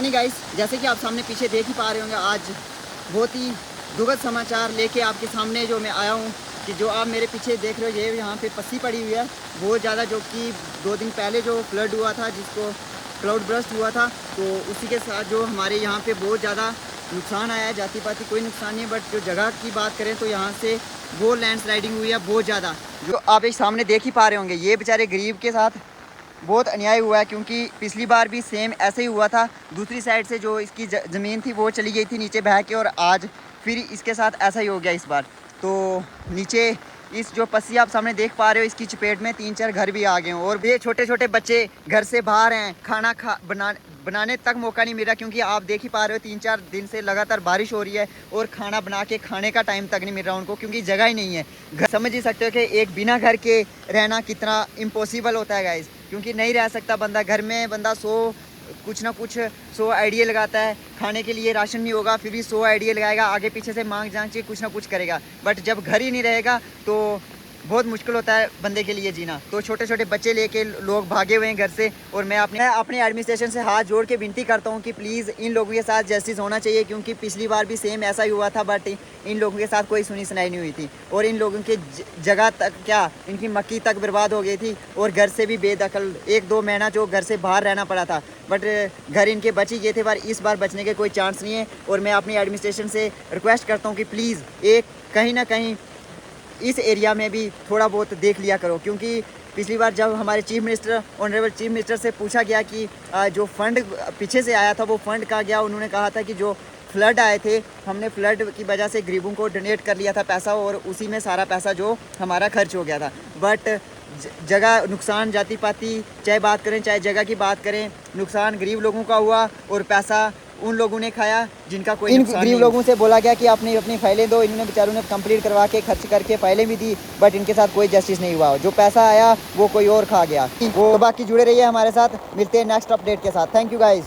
नहीं गाइस, जैसे कि आप सामने पीछे देख ही पा रहे होंगे, आज बहुत ही दुखद समाचार लेके आपके सामने जो मैं आया हूँ कि जो आप मेरे पीछे देख रहे हो, ये यहाँ पे पस्सी पड़ी हुई है बहुत ज़्यादा, जो कि 2 दिन पहले जो फ्लड हुआ था, जिसको क्लाउड बर्स्ट हुआ था, तो उसी के साथ जो हमारे यहाँ पे बहुत ज़्यादा नुकसान आया है। जाति पाति कोई नुकसान नहीं है, बट जो जगह की बात करें तो यहाँ से वो लैंडस्लाइडिंग हुई है बहुत ज़्यादा। जो आप एक सामने देख ही पा रहे होंगे, ये बेचारे गरीब के साथ बहुत अन्याय हुआ है, क्योंकि पिछली बार भी सेम ऐसे ही हुआ था। दूसरी साइड से जो इसकी ज़मीन थी वो चली गई थी नीचे बह के, और आज फिर इसके साथ ऐसा ही हो गया इस बार। तो नीचे इस जो पस्सी आप सामने देख पा रहे हो, इसकी चपेट में 3-4 घर भी आ गए हैं, और ये छोटे छोटे बच्चे घर से बाहर हैं, खाना बनाने तक मौका नहीं मिल रहा, क्योंकि आप देख ही पा रहे हो 3-4 दिन से लगातार बारिश हो रही है और खाना बना के खाने का टाइम तक नहीं मिल रहा उनको, क्योंकि जगह ही नहीं है। घर समझ ही सकते हो कि एक बिना घर के रहना कितना इम्पॉसिबल होता है गाइस, क्योंकि नहीं रह सकता बंदा घर में। बंदा कुछ ना कुछ 100 आइडिया लगाता है, खाने के लिए राशन नहीं होगा फिर भी 100 आइडिया लगाएगा, आगे पीछे से मांग जांच के कुछ ना कुछ करेगा, बट जब घर ही नहीं रहेगा तो बहुत मुश्किल होता है बंदे के लिए जीना। तो छोटे छोटे बच्चे लेके लोग भागे हुए हैं घर से, और मैं अपने एडमिनिस्ट्रेशन से हाथ जोड़ के विनती करता हूँ कि प्लीज़ इन लोगों के साथ जस्टिस होना चाहिए, क्योंकि पिछली बार भी सेम ऐसा ही हुआ था, बट इन लोगों के साथ कोई सुनी सुनाई नहीं हुई थी, और इन लोगों की जगह तक क्या, इनकी मक्की तक बर्बाद हो गई थी, और घर से भी बेदखल 1-2 महीना जो घर से बाहर रहना पड़ा था, बट घर इनके बच ही गए थे, पर इस बार बचने के कोई चांस नहीं है। और मैं अपनी एडमिनिस्ट्रेशन से रिक्वेस्ट करता हूँ कि प्लीज़ एक कहीं ना कहीं इस एरिया में भी थोड़ा बहुत देख लिया करो, क्योंकि पिछली बार जब हमारे chief minister, honourable chief minister से पूछा गया कि जो फंड पीछे से आया था वो फंड कहाँ गया, उन्होंने कहा था कि जो फ्लड आए थे, हमने फ्लड की वजह से गरीबों को डोनेट कर लिया था पैसा, और उसी में सारा पैसा जो हमारा खर्च हो गया था। बट जगह नुकसान जाति पाति चाहे बात करें चाहे जगह की बात करें, नुकसान गरीब लोगों का हुआ, और पैसा उन लोगों ने खाया जिनका कोई नुकसान नहीं। गरीब लोगों से बोला गया कि अपनी अपनी फाइलें दो, इन्होंने बेचारों ने कंप्लीट करवा के खर्च करके फाइलें भी दी, बट इनके साथ कोई जस्टिस नहीं हुआ। जो पैसा आया वो कोई और खा गया। वो बाकी जुड़े रहिए हमारे साथ, मिलते हैं नेक्स्ट अपडेट के साथ। Thank you guys.